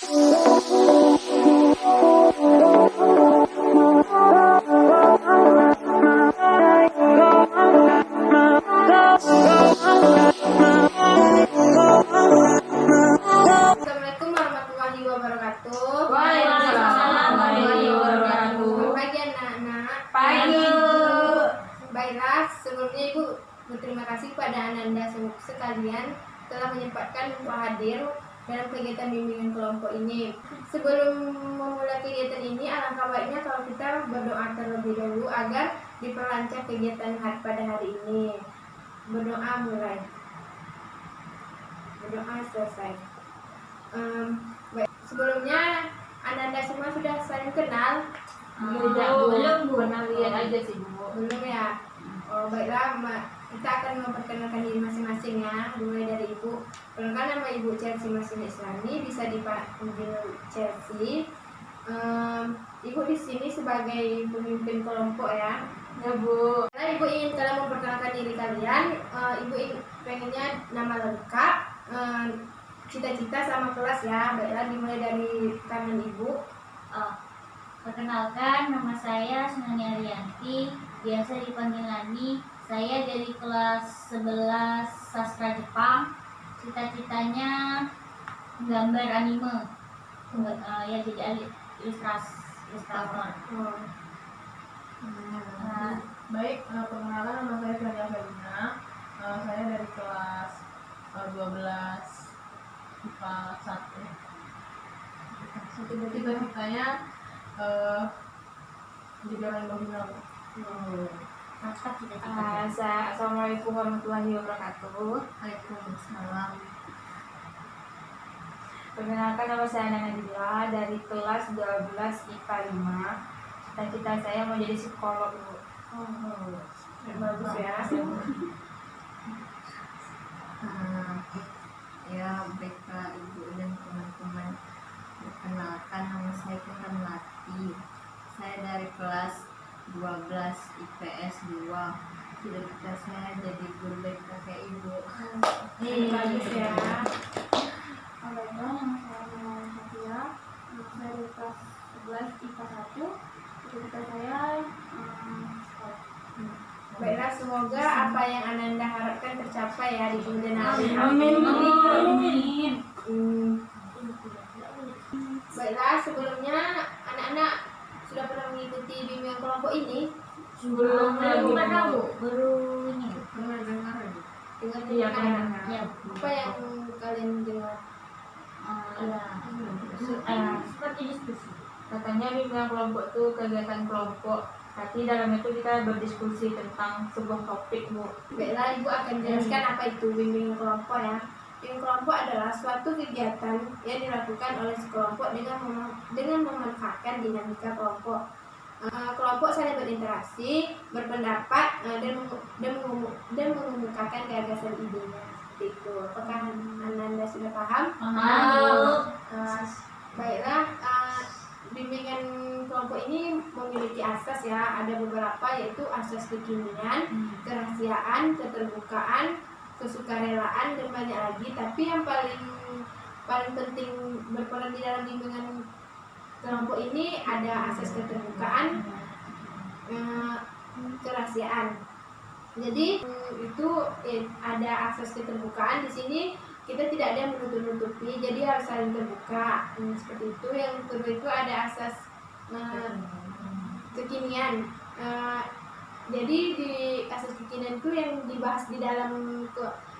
Assalamualaikum warahmatullahi wabarakatuh. Waalaikumsalam warahmatullahi wabarakatuh. Selamat pagi anak-anak. Pagi. Baiklah, sebelumnya Ibu berterima kasih kepada Ananda sekalian telah menyempatkan untuk hadir dalam kegiatan bimbingan kelompok ini. Sebelum memulai kegiatan ini, alangkah baiknya kalau kita berdoa terlebih dahulu agar diperlancar kegiatan pada hari ini. Berdoa mulai. Berdoa selesai. Baik. Sebelumnya Ananda semua sudah saling kenal? Belum Bu, pernah lihat aja sih Bu. Belum ya? Oh, baiklah, kita akan memperkenalkan diri masing-masing ya. Dimulai dari Ibu. Perkenalkan nama Ibu Chelsea Masih Islami, bisa dipanggil Chelsea. Ibu di sini sebagai pemimpin kelompok ya. Ya Bu. Karena Ibu ingin kalian memperkenalkan diri kalian, Ibu pengennya nama lengkap, cita-cita sama kelas ya. Baiklah, dimulai dari tangan Ibu. Perkenalkan, nama saya Sunani Arianti, biasa dipanggil Nani. Saya dari kelas 11 sastra Jepang. Cita-citanya gambar anime, ya jadi ilustrator. Baik, perkenalan nama saya Fania Felina. Saya dari kelas 12 IPA 1. Cita-citanya jadi orang yang berguna. Mantap cita-citanya. Assalamualaikum warahmatullahi wabarakatuh. Waalaikumsalam. Perkenalkan, nama saya Nana Dila dari kelas 12 IPA 5. Cita-cita saya mau jadi psikolog Bu. Bagus ya. Ya, baiklah Ibu dan teman-teman. Perkenalkan, nama saya Tuhan Melati. Saya dari kelas 12 IPS 2. Cita-cita saya jadi guru BK kayak Ibu. Bagus ya. Baiklah, nama saya Nana Safia. Saya dari kelas 11 IPA 1. Cita-cita saya Baiklah, semoga apa yang Ananda harapkan tercapai ya di kemudian hari. Amin. Baiklah, sebelumnya anak-anak sudah pernah mengikuti bimbingan kelompok ini? Belum pernah Bu, baru ini. Dengar Iya, dengar. Ya, Apa yang kalian dengar? seperti diskusi. Katanya bimbingan kelompok itu kegiatan kelompok, tapi dalam itu kita berdiskusi tentang sebuah topik Bu. Baiklah, Ibu akan jelaskan apa itu bimbingan kelompok ya. Bimbingan kelompok adalah suatu kegiatan yang dilakukan oleh sekelompok dengan memanfaatkan dinamika kelompok. Kelompok saling berinteraksi, berpendapat, dan mengemukakan gagasan idenya. Seperti itu. Apakah Ananda sudah paham? Baiklah, bimbingan kelompok ini memiliki asas ya. Ada beberapa, yaitu asas kekinian, kerahasiaan, keterbukaan, kesukarelaan, dan banyak lagi. Tapi yang paling penting berperan di dalam bimbingan kelompok ini ada asas keterbukaan, kerahasiaan. Jadi itu ada asas keterbukaan di sini. Kita tidak ada yang menutup-nutupi, jadi harus saling terbuka. Seperti itu. Yang kedua itu ada asas kekinian. Jadi di asas kekinian itu yang dibahas di dalam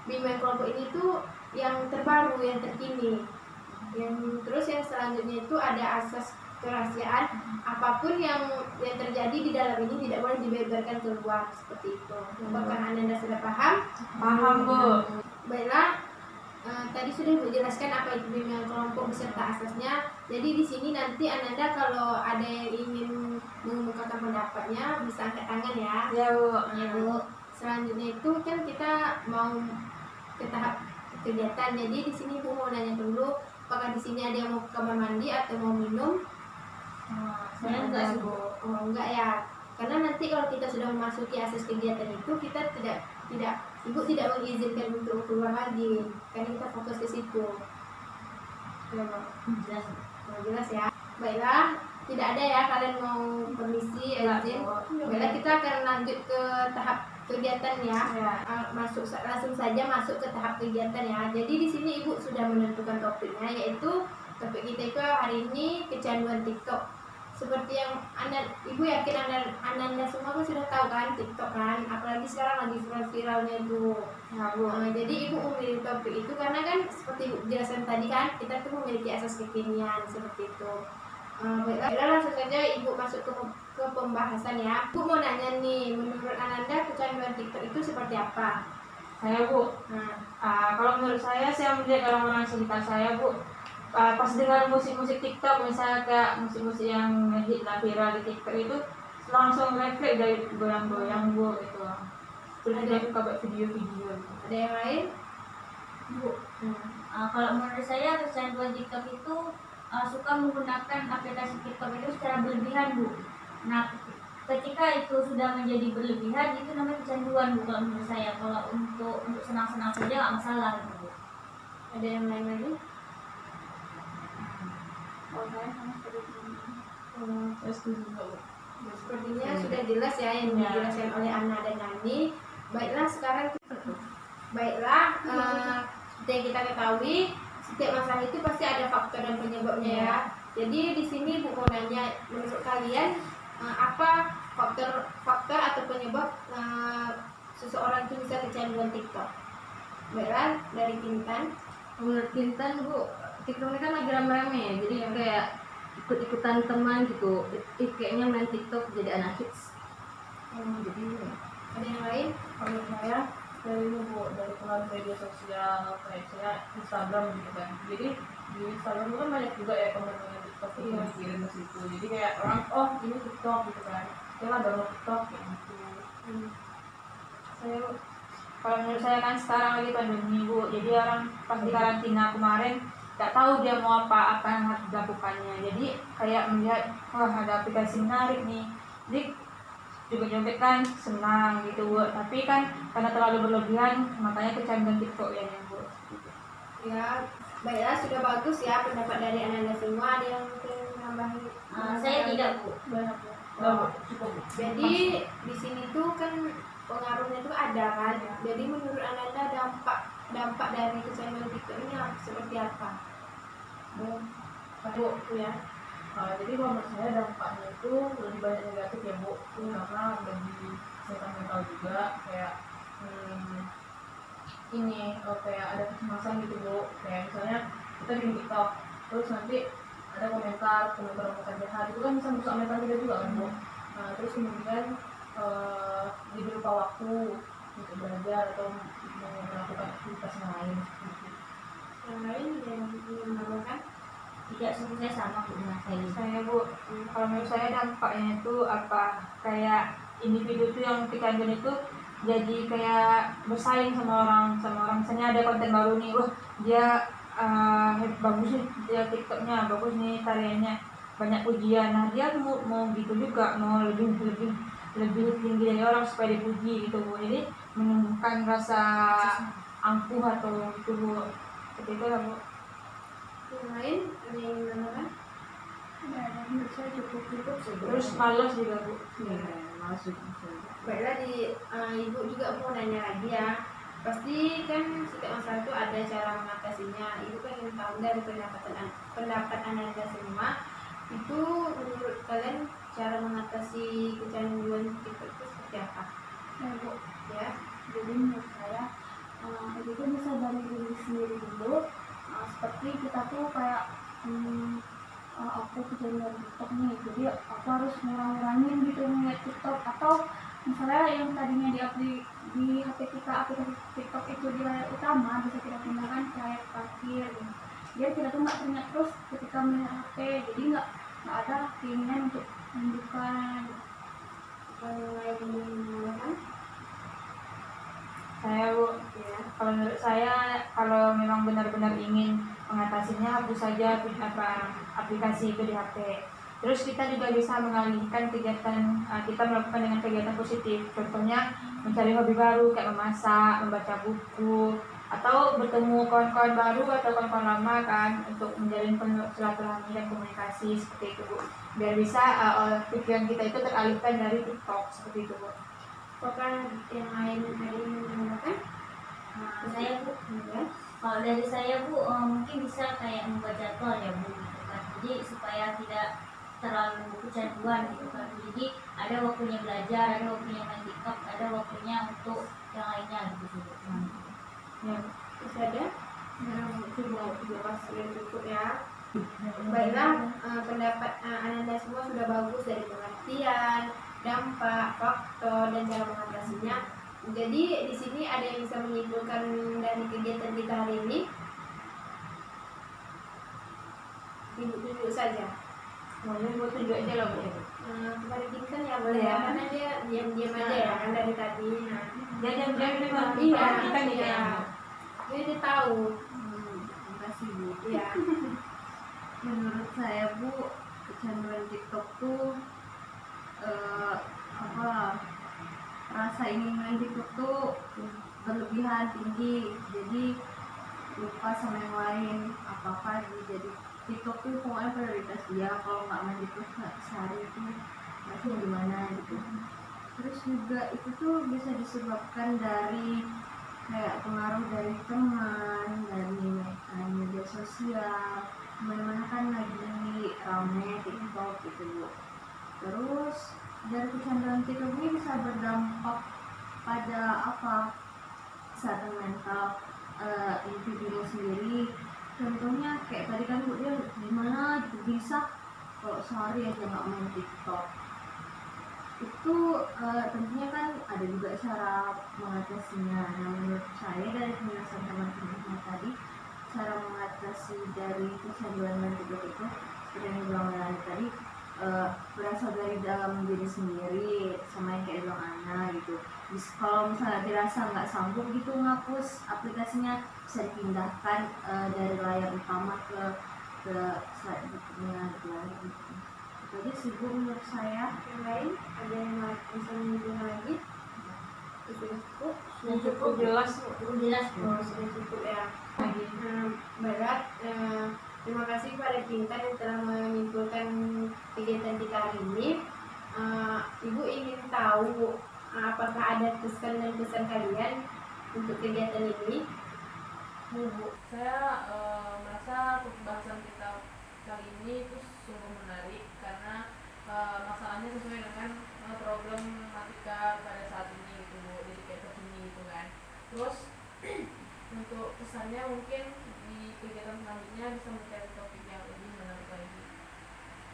bimbingan kelompok ini tuh yang terbaru, yang terkini. Terus yang selanjutnya itu ada asas kerahasiaan. Apapun yang terjadi di dalam ini tidak boleh dibeberkan keluar. Seperti itu. Apakah Anda sudah paham? Paham Bu. Baiklah. Tadi sudah Ibu jelaskan apa itu bimbingan kelompok beserta asasnya. Jadi di sini nanti Ananda kalau ada yang ingin mengemukakan pendapatnya bisa angkat tangan ya. Ya Bu. Ya Bu. Selanjutnya itu kan kita mau ke tahap kegiatan. Jadi di sini Bu mau nanya dulu, apakah di sini ada yang mau ke kamar mandi atau mau minum? Saya enggak sih Bu. Oh enggak ya. Karena nanti kalau kita sudah memasuki asas kegiatan itu, kita Ibu tidak mengizinkan untuk keluar lagi, karena kita fokus ke situ. Ya, Bang. Jelas. Jelas ya. Baiklah, tidak ada ya kalian mau permisi izin. Baiklah, kita akan lanjut ke tahap kegiatan ya. Langsung saja masuk ke tahap kegiatan ya. Jadi di sini Ibu sudah menentukan topiknya, yaitu topik kita itu hari ini kecanduan TikTok. Seperti yang Ibu yakin Ananda semua kan sudah tahu kan TikTok kan, apalagi sekarang lagi viralnya itu. Jadi Ibu memilih topik itu karena kan seperti Ibu jelaskan tadi kan, kita tuh memiliki asas kekinian seperti itu. Baiklah, langsung saja Ibu masuk ke pembahasan ya. Ibu mau nanya nih, menurut Ananda kecanduan TikTok itu seperti apa? Saya Bu, kalau menurut saya melihat orang-orang sekitar saya Bu, pas dengar musik-musik TikTok, misalnya kayak musik-musik yang hit lah viral di TikTok itu langsung refleks dari goyang-goyang Bu itu. Terus dia suka buat video-video. Ada yang lain? Bu, kalau menurut saya kecanduan TikTok itu suka menggunakan aplikasi TikTok itu secara berlebihan Bu. Nah, ketika itu sudah menjadi berlebihan itu namanya kecanduan Bu kalau menurut saya. Kalau untuk senang-senang saja nggak masalah gitu Bu. Ada yang lain lagi? Kalau saya sama seperti ini. Saya setuju Bu. Sepertinya sudah jelas ya yang dijelaskan oleh Anna dan Nani. Baiklah, sekarang seperti yang kita ketahui, setiap masalah itu pasti ada faktor dan penyebabnya ya. Jadi di sini Bu mau nanya, menurut kalian apa faktor atau penyebab seseorang itu bisa kecanduan TikTok? Baiklah, dari Kintan. Menurut Kintan Bu, TikTok ini kan lagi rame-rame ya, jadi kayak ikut-ikutan teman gitu. Kayaknya main TikTok jadi anak hits. Jadi ada yang lain? Kalau saya dari Bu, dari pengaruh media sosial kayak saya Instagram gitu kan. Jadi di Instagram itu kan banyak juga ya teman-teman TikTok yang kirim ke situ. Jadi kayak orang, oh ini TikTok gitu kan. Saya lah download TikTok kayak gitu. Saya Kalau menurut saya kan sekarang lagi pandemi Bu, jadi orang pas di karantina kemarin nggak tahu dia mau apa yang harus dilakukannya. Jadi kayak melihat wah ada aplikasi menarik nih, jadi joget-joget kan senang gitu Bu. Tapi kan karena terlalu berlebihan makanya kecanduan TikTok ya Bu. Ya, baiklah, sudah bagus ya pendapat dari Ananda semua. Ada yang mungkin nambahin? Saya tidak Bu. Banyak ya. Cukup. Jadi di sini tuh kan pengaruhnya tuh ada kan. Jadi menurut Ananda dampak dari kecanduan TikTok ini seperti apa? Bu, Ya. jadi kalau menurut saya dampaknya itu lebih banyak negatif ya Bu, karena bagi kesehatan mental juga kayak kayak ada kecemasan gitu Bu, kayak misalnya kita bikin TikTok terus nanti ada komentar jahat itu kan bisa merusak mental kita juga kan Bu. Nah, terus kemudian jadi lupa waktu untuk belajar atau melakukan aktivitas yang lain gitu. Yang lain ada yang ingin menambahkan? Tidak, seperti saya sama Bu dengan Saya Bu, kalau menurut saya dampaknya itu apa, kayak individu itu yang kecanduan itu jadi kayak bersaing sama orang. Misalnya ada konten baru nih, wah dia bagus nih dia TikToknya, bagus nih tariannya, banyak pujian. Nah dia mau gitu juga, mau lebih tinggi dari orang supaya dipuji gitu Bu. Jadi menumbuhkan rasa angkuh atau gitu Bu. Seperti itu lah Bu. Yang lain ada yang ingin menambahkan? Ada menurut saya cukup sih. Terus malas juga Bu. Baiklah, Ibu juga mau nanya lagi ya. Pasti kan setiap masalah itu ada cara mengatasinya. Ibu pengen tahu dari pendapat Ananda semua, itu menurut kalian cara mengatasi kecanduan TikTok itu seperti apa? Ya Bu, Ya. jadi menurut saya itu tuh bisa dari diri sendiri dulu. Seperti kita tuh kayak aku kecanduan TikTok nih, jadi aku harus ngurangin gitu ngeliat TikTok. Atau misalnya yang tadinya di HP kita aplikasi TikTok itu di layar utama bisa kita pindahkan ke layar parkir gitu. Biar kita tuh nggak teringat terus ketika main HP, jadi nggak ada keinginan untuk menunjukkan. Yang lain ingin menambahkan? Saya Bu, kalau menurut saya kalau memang benar-benar ingin mengatasinya hapus saja aplikasi itu di HP. Terus kita juga bisa mengalihkan kegiatan kita melakukan dengan kegiatan positif. Contohnya mencari hobi baru kayak memasak, membaca buku, atau bertemu kawan-kawan baru atau kawan-kawan lama kan, untuk menjalin silaturahmi dan komunikasi seperti itu Bu, biar bisa pikiran kita itu teralihkan dari TikTok seperti itu Bu. Apakah yang lain ada yang menambahkan? Saya Bu, Ya. kalau dari saya Bu, mungkin bisa kayak membuat jadwal ya Bu, gitu kan. Jadi supaya tidak terlalu kecanduan gitu kan. Jadi ada waktunya belajar, ada waktunya main TikTok, ada waktunya untuk yang lainnya gitu Bu. Ya, terus ada coba yang cukup ya. Baiklah, pendapat Ananda semua sudah bagus dari pengertian, dampak, faktor, dan cara mengatasinya. Jadi di sini ada yang bisa menyimpulkan dari kegiatan kita hari ini? Ibu saja. Boleh Bu, tunjuk aja lah Bu. Kepada Kinten ya boleh ya, karena dia diam-diam aja ya kan dari tadi. Nah, Dia jam-jam iya, kita nih iya. ya. Dia tahu. Terima kasih Bu. Iya. Menurut saya Bu, kecanduan TikTok tuh rasa ingin main TikTok tuh berlebihan tinggi, jadi lupa sama yang lain, apa-apa jadi TikTok tuh pokoknya prioritas dia. Kalau nggak main TikTok sehari itu masih gimana gitu. Terus juga itu tuh bisa disebabkan dari kayak pengaruh dari teman, dari media sosial, mana-mana kan lagi rame TikTok gitu Bu. Terus dari kecanduan TikTok ini bisa berdampak pada kesehatan mental individu sendiri. Contohnya kayak tadi kan Bu, dia gimana gitu bisa kalau sehari aja nggak main TikTok. Itu tentunya kan ada juga cara mengatasinya. Nah, menurut saya dari penjelasan teman-teman tadi, cara mengatasi dari kecanduan main TikTok itu seperti yang bilang Melani tadi, berasal dari dalam diri sendiri, sama yang kayak bilang Ana gitu. Kalau misalnya dirasa nggak sanggup gitu ngapus aplikasinya, bisa dipindahkan dari layar utama ke slide berikutnya gitu. Itu aja sih Bu menurut saya. Yang lain ada yang bisa menunjukkan lagi? Sudah cukup. Sudah cukup Jelas Bu. cukup jelas Bu. Sudah cukup ya. Barat, terima kasih kepada Kintan yang telah menyimpulkan kegiatan kita hari ini. Ibu ingin tahu apakah ada kesan dan kesan kalian untuk kegiatan ini? Bu, saya merasa pembahasan kita kali ini itu sungguh menarik karena masalahnya sesuai dengan problematika pada saat ini gitu Bu, jadi kayak terkini gitu kan. Terus untuk kesannya mungkin di kegiatan selanjutnya bisa mencari topik yang lebih menarik lagi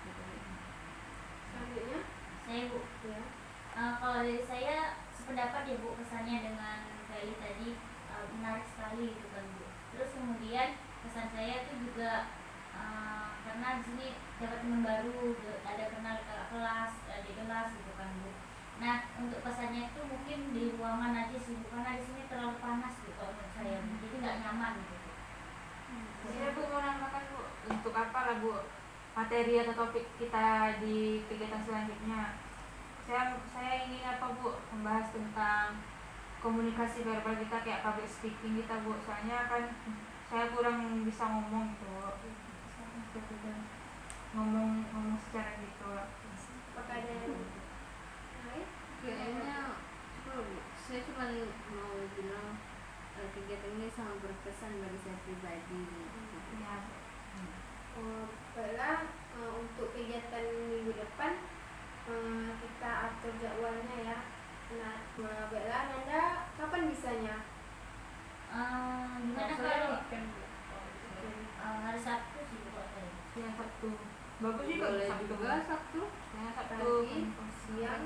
gitu. Selanjutnya, Saya Bu, ya. kalau dari saya sependapat ya Bu, kesannya dengan Gali tadi menarik sekali gitu kan Bu. Terus kemudian kesan saya itu juga karena di sini dapat teman baru, ada kenal kakak kelas, adik kelas gitu kan Bu. Nah, untuk kesannya itu mungkin di ruangan aja sih Bu, karena di sini terlalu panas gitu menurut saya Bu. Jadi nggak nyaman gitu. Saya Bu mau nambahkan Bu, untuk apa lah Bu materi atau topik kita di kegiatan selanjutnya. Saya ingin apa Bu, membahas tentang komunikasi verbal kita, kayak public speaking kita Bu. Soalnya kan saya kurang bisa ngomong gitu. Ngomong secara gitu. Apakah ada yang lain? Kayaknya saya cuma mau bilang kegiatan ini sangat berkesan bagi saya pribadi. Ya. Baiklah, untuk kegiatan minggu depan kita atur jadwalnya ya. Nah, baiklah, Nanda kapan bisanya? Gimana kalau hari Sabtu sih Bu kalau saya. Yang Sabtu. Bagus juga Boleh Sabtu. juga Sabtu. Yang Sabtu. Pagi, siang,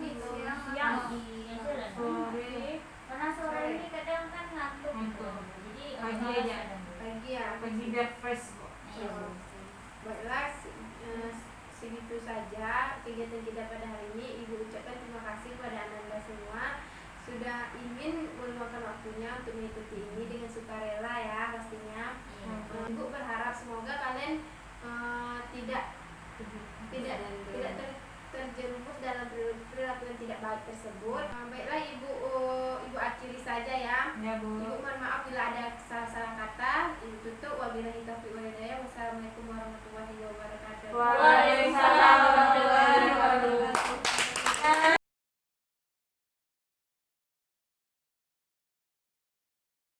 Siang di jalan. Sore. Karena sore ini kadang kan ngantuk gitu. Jadi Pagi malas aja. kadang, Bu. pagi ya. Pagi biar fresh Bu. Iya Bu. Baiklah, segitu saja kegiatan kita pada hari ini. Ibu ucapkan terima kasih kepada Ananda semua sudah ingin meluangkan waktunya untuk mengikuti ini dengan sukarela ya pastinya. Iya. Ibu berharap semoga kalian tidak terjerumus dalam perilaku yang tidak baik tersebut. Baiklah, ibu akhiri saja ya. Ya Bu. Ibu mohon maaf bila ada salah Bismillahirrahmanirrahim.